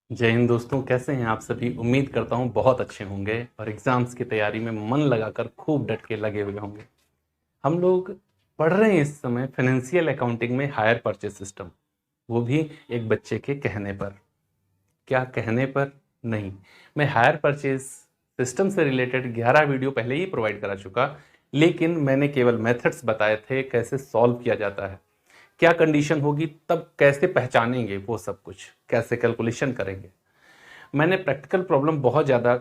जय हिंद दोस्तों, कैसे हैं आप सभी। उम्मीद करता हूं बहुत अच्छे होंगे और एग्जाम्स की तैयारी में मन लगाकर खूब डट के लगे हुए होंगे। हम लोग पढ़ रहे हैं इस समय फाइनेंशियल अकाउंटिंग में हायर परचेज सिस्टम, वो भी एक बच्चे के कहने पर। क्या कहने पर नहीं, मैं हायर परचेज सिस्टम से रिलेटेड 11 वीडियो पहले ही प्रोवाइड करा चुका, लेकिन मैंने केवल मेथड्स बताए थे कैसे सॉल्व किया जाता है, क्या कंडीशन होगी तब कैसे पहचानेंगे, वो सब कुछ कैसे कैलकुलेशन करेंगे। मैंने प्रैक्टिकल प्रॉब्लम बहुत ज़्यादा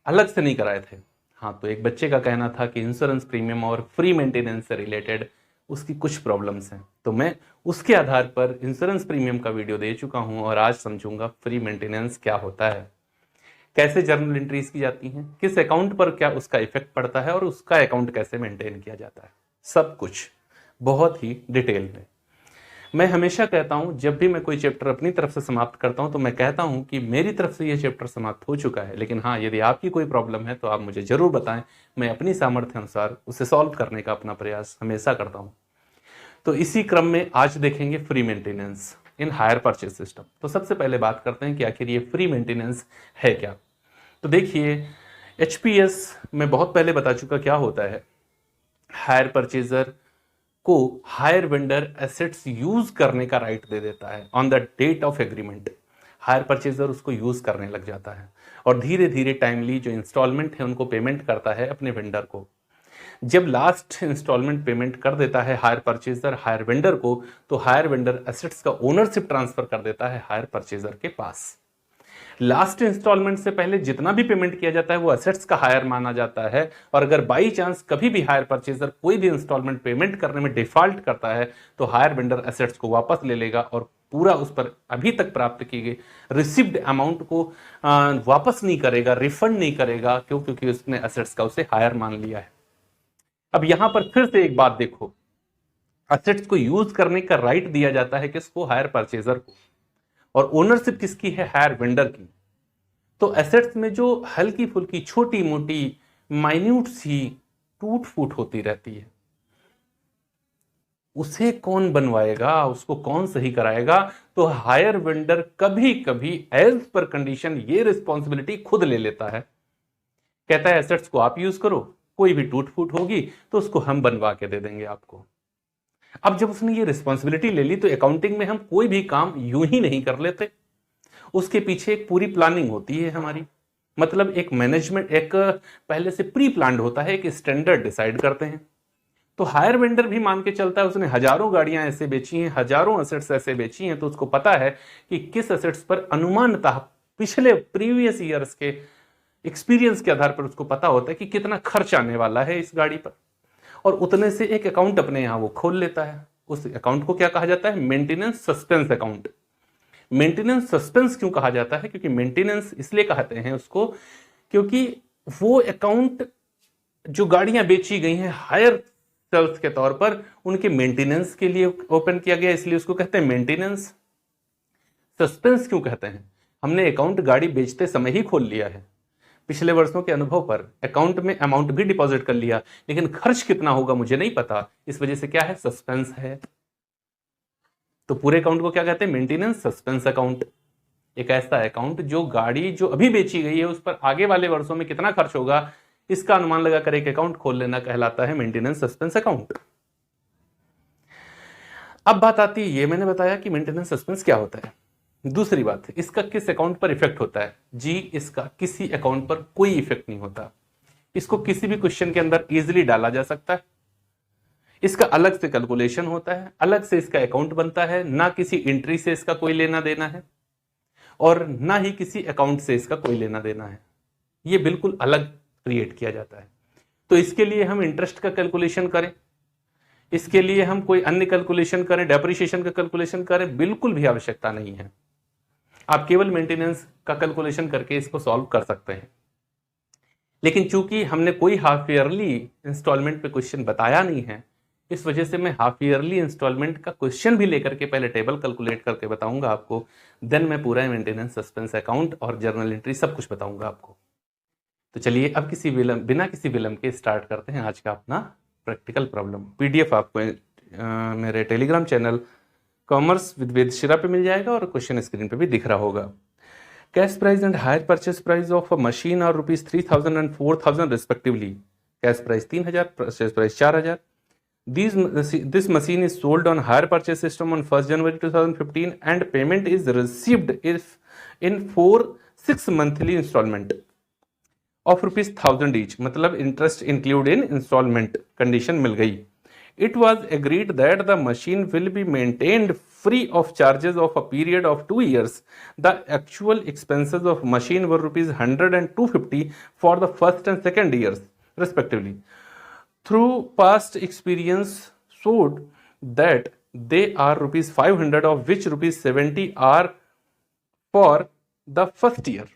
अलग से नहीं कराए थे। हाँ, तो एक बच्चे का कहना था कि इंश्योरेंस प्रीमियम और फ्री मेंटेनेंस से रिलेटेड उसकी कुछ प्रॉब्लम्स हैं, तो मैं उसके आधार पर इंश्योरेंस प्रीमियम का वीडियो दे चुका हूं और आज समझूंगा फ्री मेंटेनेंस क्या होता है, कैसे जर्नल एंट्रीज की जाती हैं, किस अकाउंट पर क्या उसका इफेक्ट पड़ता है और उसका अकाउंट कैसे मेंटेन किया जाता है। सब कुछ बहुत ही डिटेल में। मैं हमेशा कहता हूं, जब भी मैं कोई चैप्टर अपनी तरफ से समाप्त करता हूं तो मैं कहता हूं कि मेरी तरफ से ये चैप्टर समाप्त हो चुका है, लेकिन हाँ, यदि आपकी कोई प्रॉब्लम है तो आप मुझे जरूर बताएं। मैं अपनी सामर्थ्य अनुसार उसे सॉल्व करने का अपना प्रयास हमेशा करता हूं। तो इसी क्रम में आज देखेंगे free maintenance in hire purchase system. तो सबसे पहले बात करते हैं कि आखिर ये फ्री मेंटेनेंस है क्या। तो देखिए, एचपीएस में बहुत पहले बता चुका क्या होता है। हायर परचेजर को हायर वेंडर एसेट्स यूज करने का राइट दे देता है on the date of agreement. Hire purchaser उसको यूज करने लग जाता है और धीरे धीरे टाइमली जो इंस्टॉलमेंट है उनको पेमेंट करता है अपने वेंडर को। जब लास्ट इंस्टॉलमेंट पेमेंट कर देता है हायर परचेजर हायर वेंडर को, तो हायर वेंडर एसेट्स का ओनरशिप ट्रांसफर कर देता है हायर परचेजर के पास। लास्ट इंस्टॉलमेंट से पहले जितना भी पेमेंट किया जाता है वो असेट्स का हायर माना जाता है, और अगर बाई चांस कभी भी हायर परचेजर कोई भी इंस्टॉलमेंट पेमेंट करने में डिफॉल्ट करता है तो हायर वेंडर असेट्स को वापस ले लेगा और पूरा उस पर अभी तक प्राप्त की गई रिसीव्ड अमाउंट को वापस नहीं करेगा, रिफंड नहीं करेगा। क्यों? क्योंकि उसने असेट्स का उसे हायर मान लिया है। अब यहां पर फिर से एक बात देखो, असेट्स को यूज करने का राइट दिया जाता है किसको? हायर परचेजर को। और ओनरशिप किसकी है? हायर वेंडर की। तो एसेट्स में जो हल्की फुल्की छोटी मोटी माइन्यूट सी टूट फूट होती रहती है, उसे कौन बनवाएगा, उसको कौन सही कराएगा? तो हायर वेंडर कभी कभी एज पर कंडीशन ये रिस्पॉन्सिबिलिटी खुद ले लेता है। कहता है एसेट्स को आप यूज करो, कोई भी टूट फूट होगी तो उसको हम बनवा के दे देंगे आपको। अब जब उसने ये रिस्पॉन्सिबिलिटी ले ली तो अकाउंटिंग में हम कोई भी काम यूं ही नहीं कर लेते, उसके पीछे एक पूरी प्लानिंग होती है हमारी। मतलब एक मैनेजमेंट, एक पहले से प्री प्लान्ड होता है, एक स्टैंडर्ड डिसाइड करते हैं। तो हायर वेंडर भी मान के चलता है, उसने हजारों गाड़ियां ऐसे बेची हैं, हजारों असेट्स ऐसे बेची हैं, तो उसको पता है कि किस असेट्स पर अनुमानतः पिछले प्रीवियस ईयर्स के एक्सपीरियंस के आधार पर उसको पता होता है कि कितना खर्च आने वाला है इस गाड़ी पर, और उतने से एक अकाउंट अपने यहां वो खोल लेता है। उस अकाउंट को क्या कहा जाता है? Maintenance suspense account. Maintenance suspense क्यों कहा जाता है? क्योंकि मेंटेनेंस इसलिए कहते हैं उसको क्योंकि वो अकाउंट जो गाड़ियां बेची गई हैं हायर सेल्स के तौर पर, उनके मेंटेनेंस के लिए ओपन किया गया, इसलिए उसको कहते हैं मेंटेनेंस। सस्पेंस क्यों कहते हैं? हमने अकाउंट गाड़ी बेचते समय ही खोल लिया है, पिछले वर्षों के अनुभव पर अकाउंट में अमाउंट भी डिपॉजिट कर लिया, लेकिन खर्च कितना होगा मुझे नहीं पता, इस वजह से क्या है? सस्पेंस है। तो पूरे अकाउंट को क्या कहते हैं? Maintenance suspense account. एक ऐसा अकाउंट जो गाड़ी जो अभी बेची गई है उस पर आगे वाले वर्षों में कितना खर्च होगा इसका अनुमान लगाकर एक अकाउंट खोल लेना कहलाता है मेंटेनेंस सस्पेंस अकाउंट। अब बात आती है, ये मैंने बताया कि मेंटेनेंस सस्पेंस क्या होता है। दूसरी बात, इसका किस अकाउंट पर इफेक्ट होता है? जी, इसका किसी अकाउंट पर कोई इफेक्ट नहीं होता। इसको किसी भी क्वेश्चन के अंदर इजीली डाला जा सकता है। इसका अलग से कैलकुलेशन होता है, अलग से इसका अकाउंट बनता है, ना किसी एंट्री से इसका कोई लेना देना है और ना ही किसी अकाउंट से इसका कोई लेना देना है। ये बिल्कुल अलग क्रिएट किया जाता है। तो इसके लिए हम इंटरेस्ट का कैलकुलेशन करें, इसके लिए हम कोई अन्य कैलकुलेशन करें, डेप्रिसिएशन का कैलकुलेशन करें, बिल्कुल भी आवश्यकता नहीं है। आप केवल मेंटेनेंस का कैलकुलेशन करके इसको सॉल्व कर सकते हैं। लेकिन चूंकि हमने कोई हाफ ईयरली इंस्टॉलमेंट पे क्वेश्चन बताया नहीं है, इस वजह से मैं हाफ ईयरली इंस्टॉलमेंट का क्वेश्चन भी लेकर के पहले टेबल कैलकुलेट करके बताऊंगा आपको, देन मैं पूरा मेंटेनेंस सस्पेंस अकाउंट और जर्नल एंट्री सब कुछ बताऊंगा आपको। तो चलिए अब बिना किसी विलंब के स्टार्ट करते हैं आज का अपना प्रैक्टिकल प्रॉब्लम। पीडीएफ आपको मेरे टेलीग्राम चैनल कॉमर्स विद वेद शिरा पे मिल जाएगा और क्वेश्चन स्क्रीन पे भी दिख रहा होगा। Cash price and hire purchase price of a machine are rupees 3,000 and 4,000 respectively. Cash price 3,000, purchase price 4,000. This machine is sold on hire purchase system on 1st January 2015 and payment is received if in 6 monthly installment of rupees 1,000 each. मतलब interest include in installment condition मिल गई. It was agreed that the machine will be maintained free of charges of a period of 2 years. The actual expenses of machine were rupees 100 and 250 for the first and second years respectively. Through past experience showed that they are rupees 500 of which rupees 70 are for the first year.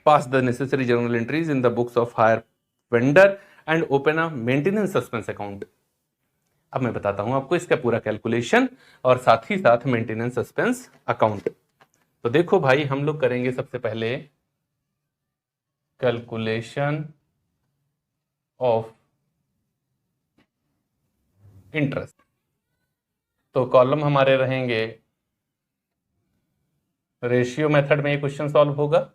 Pass the necessary journal entries in the books of hire vendor and open a maintenance suspense account. अब मैं बताता हूं आपको इसका पूरा calculation और साथ ही साथ मेंटेनेंस सस्पेंस अकाउंट. तो देखो भाई, हम लोग करेंगे सबसे पहले कैलकुलेशन ऑफ इंटरेस्ट. तो कॉलम हमारे रहेंगे, रेशियो मेथड में ये क्वेश्चन सॉल्व होगा.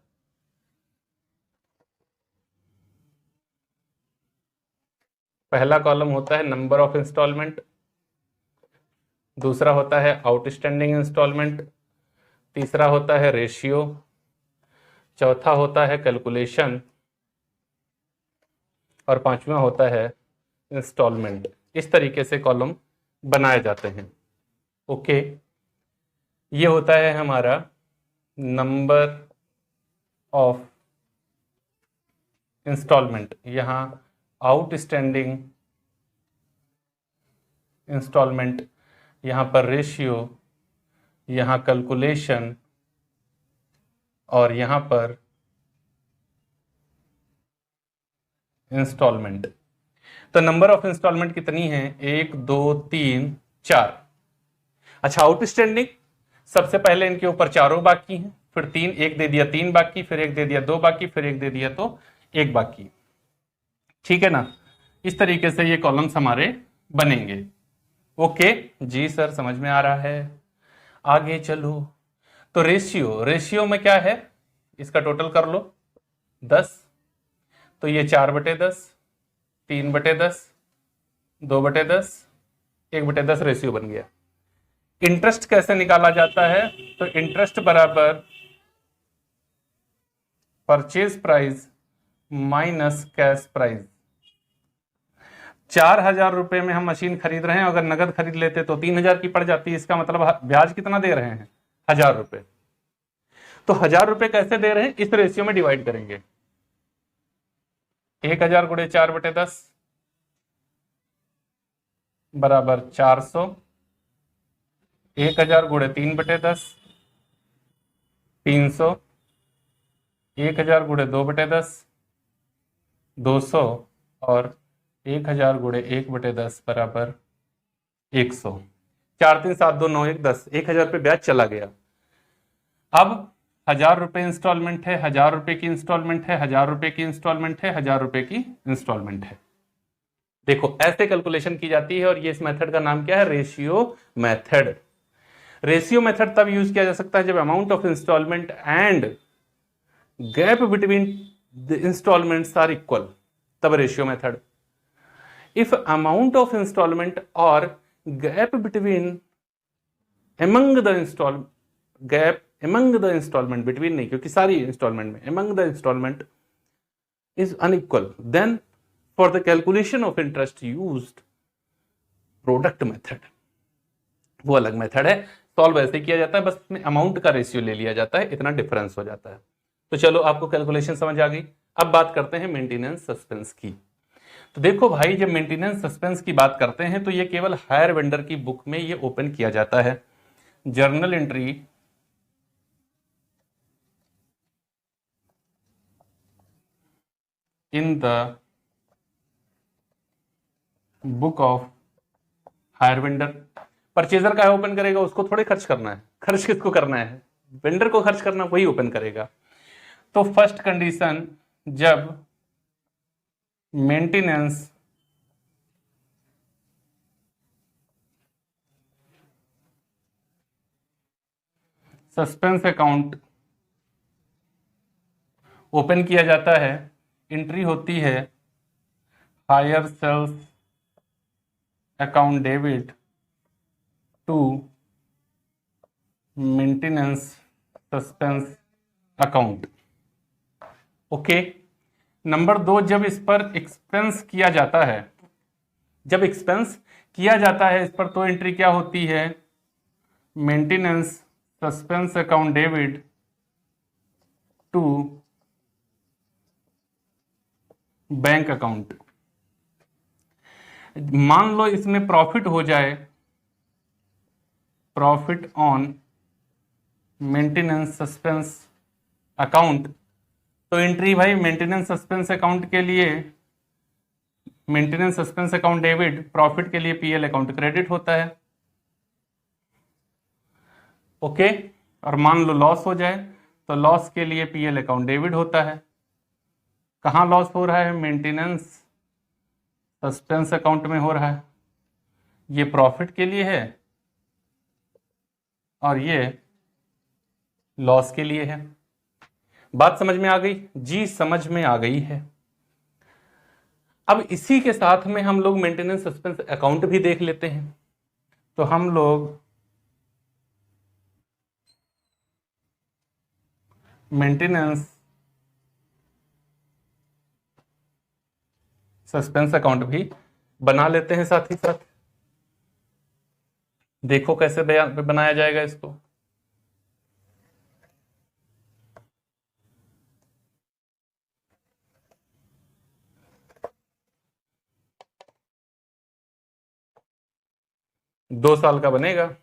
पहला कॉलम होता है नंबर ऑफ इंस्टॉलमेंट, दूसरा होता है आउटस्टैंडिंग इंस्टॉलमेंट, तीसरा होता है रेशियो, चौथा होता है कैलकुलेशन और पांचवा होता है इंस्टॉलमेंट. इस तरीके से कॉलम बनाए जाते हैं. ओके, ये होता है हमारा नंबर ऑफ इंस्टॉलमेंट. यहां आउटस्टैंडिंग इंस्टॉलमेंट, यहां पर रेशियो, यहां कैलकुलेशन और यहां पर इंस्टॉलमेंट. तो नंबर ऑफ इंस्टॉलमेंट कितनी है? 1 2 3 4. अच्छा, आउटस्टैंडिंग सबसे पहले इनके ऊपर चारों बाकी हैं, फिर 3, एक दे दिया 3 बाकी, फिर एक दे दिया 2 बाकी, फिर एक दे दिया तो 1 बाकी. ठीक है ना? इस तरीके से ये कॉलम्स हमारे बनेंगे. ओके जी सर, समझ में आ रहा है. आगे चलो. तो रेशियो में क्या है? इसका टोटल कर लो 10. तो ये 4/10, 3/10, 2/10, 1/10 रेशियो बन गया. इंटरेस्ट कैसे निकाला जाता है? तो इंटरेस्ट बराबर purchase price minus cash price. 4,000 रुपए में हम मशीन खरीद रहे हैं, अगर नगद खरीद लेते तो 3,000 की पड़ जाती. इसका मतलब ब्याज कितना दे रहे हैं? 1,000 रुपए. तो 1,000 रुपए कैसे दे रहे हैं? इस रेशियो में डिवाइड करेंगे. 1,000 गुणे 4/10 बराबर 400. 1,000 गुणे 3/10 300. 1,000 गुणे 2/10 200 और 1,000 गुणे 1/10 बराबर 100. 4 3 7 2 9 1 10. 1,000 रुपये ब्याज चला गया. अब 1,000 रुपए इंस्टॉलमेंट है, 1,000 रुपए की इंस्टॉलमेंट है, 1,000 रुपए की इंस्टॉलमेंट है, 1,000 रुपए की इंस्टॉलमेंट है. देखो, ऐसे कैलकुलेशन की जाती है और ये इस मेथड का नाम क्या है? Ratio method. रेशियो मेथड तब यूज किया जा सकता है जब amount of instalment and gap between the instalments are equal. तब ratio method. If amount of installment or gap between among the installment between नहीं, क्योंकि सारी इंस्टॉलमेंट में among the installment is unequal, then for the calculation of interest used product method. वो अलग method है, solve ऐसे किया जाता है, बस इसमें अमाउंट का रेशियो ले लिया जाता है, इतना डिफरेंस हो जाता है. तो चलो, आपको कैलकुलेशन समझ आ गई. अब बात करते हैं मेंटेनेंस सस्पेंस की. तो देखो भाई, जब मेंटेनेंस सस्पेंस की बात करते हैं तो ये केवल हायर वेंडर की बुक में ये ओपन किया जाता है. Journal entry in the book of higher vendor. Purchaser का ओपन करेगा, उसको थोड़े खर्च करना है. खर्च किसको करना है? वेंडर को खर्च करना, वही ओपन करेगा. तो फर्स्ट कंडीशन, जब मेंटेनेंस सस्पेंस अकाउंट ओपन किया जाता है, एंट्री होती है hire sales account debit to maintenance suspense account. Okay. Number 2, जब इस पर एक्सपेंस किया जाता है, जब एक्सपेंस किया जाता है इस पर, तो एंट्री क्या होती है, maintenance suspense account debit to bank account. मान लो इसमें प्रॉफिट हो जाए, profit on maintenance suspense account, तो एंट्री भाई मेंटेनेंस सस्पेंस अकाउंट के लिए, maintenance suspense account debit, profit के लिए पीएल अकाउंट क्रेडिट होता है। ओके। और मान लो लॉस हो जाए तो लॉस के लिए पीएल अकाउंट डेबिट होता है। कहाँ लॉस हो रहा है, मेंटेनेंस सस्पेंस अकाउंट में हो रहा है। ये प्रॉफिट के लिए है और ये लॉस के लिए है। बात समझ में आ गई जी? समझ में आ गई है। अब इसी के साथ में हम लोग मेंटेनेंस सस्पेंस अकाउंट भी देख लेते हैं। तो हम लोग मेंटेनेंस सस्पेंस अकाउंट भी बना लेते हैं साथ ही साथ। देखो कैसे बनाया जाएगा इसको। दो साल का बनेगा।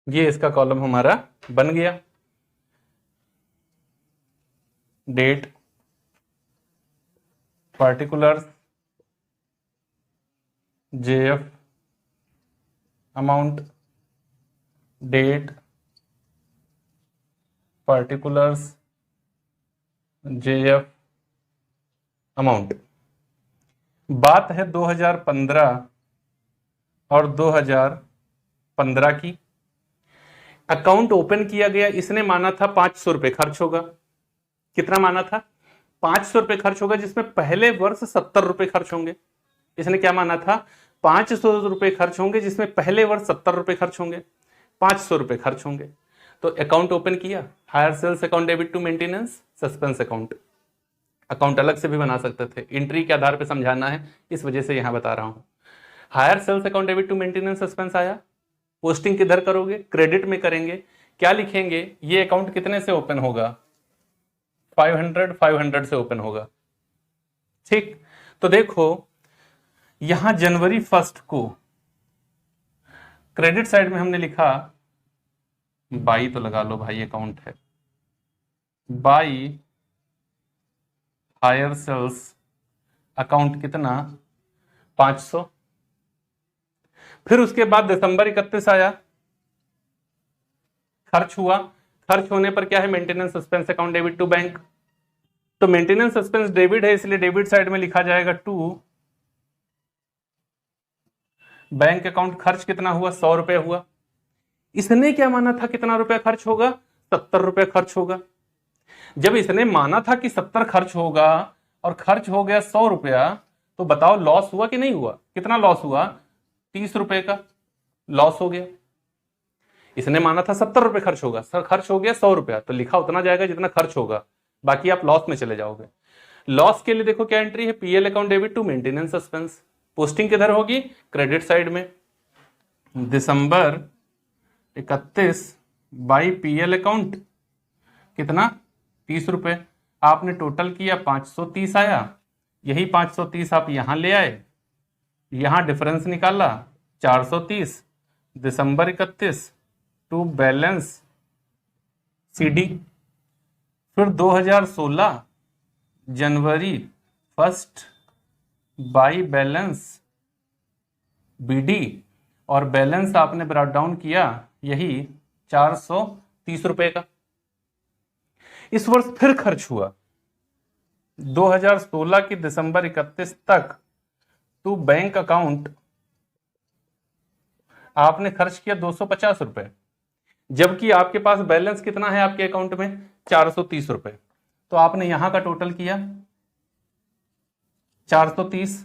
ये इसका कॉलम हमारा बन गया। Date, particulars, JF amount, date, particulars, JF amount. बात है 2015 और 2015 की। अकाउंट ओपन किया गया, इसने माना था 500 रुपए खर्च होगा। कितना माना था? 500 रुपए खर्च होगा, जिसमें पहले वर्ष 70 रुपए खर्च होंगे। इसने क्या माना था? 500 रुपए खर्च होंगे, जिसमें पहले वर्ष 70 रुपए खर्च होंगे, 500 रुपए खर्च होंगे। तो अकाउंट ओपन किया, hire sales account debit to maintenance suspense account. Account अलग से भी बना सकते थे, एंट्री के आधार पर समझाना है इस वजह से यहां बता रहा हूं। Hire sales account debit to maintenance suspense आया, पोस्टिंग किधर करोगे? क्रेडिट में करेंगे। क्या लिखेंगे? ये अकाउंट कितने से ओपन होगा? 500 से ओपन होगा। ठीक। तो देखो यहां जनवरी 1 को क्रेडिट साइड में हमने लिखा, बाई तो लगा लो भाई, अकाउंट है, बाई हायर सेल्स अकाउंट कितना? 500। फिर उसके बाद दिसंबर 31 आया, खर्च हुआ। खर्च होने पर क्या है? Maintenance suspense account debit to bank. तो मेंटेनेंस सस्पेंस डेबिट है, इसलिए डेबिट साइड में लिखा जाएगा टू बैंक अकाउंट। खर्च कितना हुआ? 100 रुपए हुआ। इसने क्या माना था कितना रुपया खर्च होगा? 70 रुपए खर्च होगा। जब इसने माना था कि 70 खर्च होगा और खर्च हो गया 100 रुपया, तो बताओ लॉस हुआ कि नहीं हुआ? कितना लॉस हुआ? 30 रुपए का लॉस हो गया। इसने माना था 70 रुपए खर्च होगा, सर खर्च हो गया 100 रुपया, तो लिखा उतना जाएगा जितना खर्च होगा, बाकी आप लॉस में चले जाओगे। लॉस के लिए देखो क्या एंट्री है? PL account debit to maintenance suspense. Posting किधर होगी? क्रेडिट साइड में। दिसंबर 31 बाई पीएल अकाउंट कितना? 30 रुपए। आपने टोटल किया, 530 आया। यही 530 आप यहां ले आए, यहां डिफरेंस निकाला 430। दिसंबर 31 टू बैलेंस सीडी। फिर 2016 जनवरी 1 बाई बैलेंस BD और बैलेंस आपने ब्रॉट डाउन किया यही 430 रुपए का। इस वर्ष फिर खर्च हुआ 2016 की दिसंबर 31 तक टू बैंक अकाउंट आपने खर्च किया 250 रुपए, जबकि आपके पास बैलेंस कितना है आपके अकाउंट में 430 रुपए। तो आपने यहां का टोटल किया 430,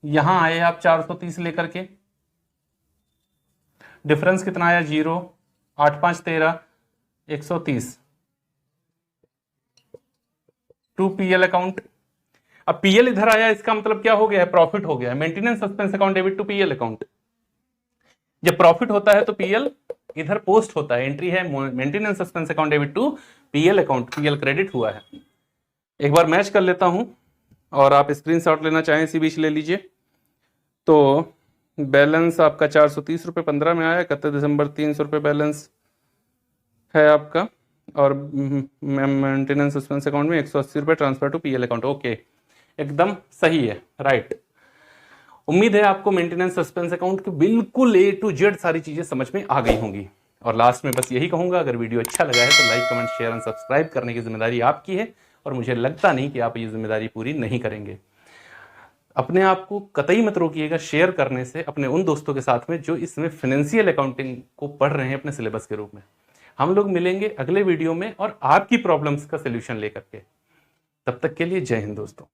यहां आए आप 430 लेकर के, डिफरेंस कितना आया 0, 8 5 13, 130 टू पीएल अकाउंट। अब पीएल इधर आया, इसका मतलब क्या हो गया है, प्रॉफिट हो गया है। Maintenance suspense account debit to PL account. जब प्रॉफिट होता है तो पीएल इधर पोस्ट होता है, एंट्री है maintenance suspense account debit to PL account, PL credit हुआ है। एक बार मैच कर लेता हूं और आप स्क्रीनशॉट लेना चाहें इसी बीच ले लीजिए। तो बैलेंस आपका 430 रुपये 15 में आया, 31 दिसंबर 300 रुपये बैलेंस है आपका, और मेंटेनेंस सस्पेंस अकाउंट में 180 रुपये transfer to PL account. Okay, एकदम सही है, राइट। उम्मीद है आपको मेंटेनेंस सस्पेंस अकाउंट की बिल्कुल A to Z सारी चीजें समझ में आ गई होंगी। और लास्ट में बस यही कहूंगा, अगर वीडियो अच्छा लगा है तो like comment share and subscribe करने की जिम्मेदारी आपकी है, और मुझे लगता नहीं कि आप ये जिम्मेदारी पूरी नहीं करेंगे। अपने आप को कतई मत रोकिएगा शेयर करने से अपने उन दोस्तों के साथ में जो इसमें फाइनेंशियल अकाउंटिंग को पढ़ रहे हैं अपने सिलेबस के रूप में। हम लोग मिलेंगे अगले वीडियो में और आपकी प्रॉब्लम्स का सोल्यूशन लेकर के। तब तक के लिए जय हिंद दोस्तों।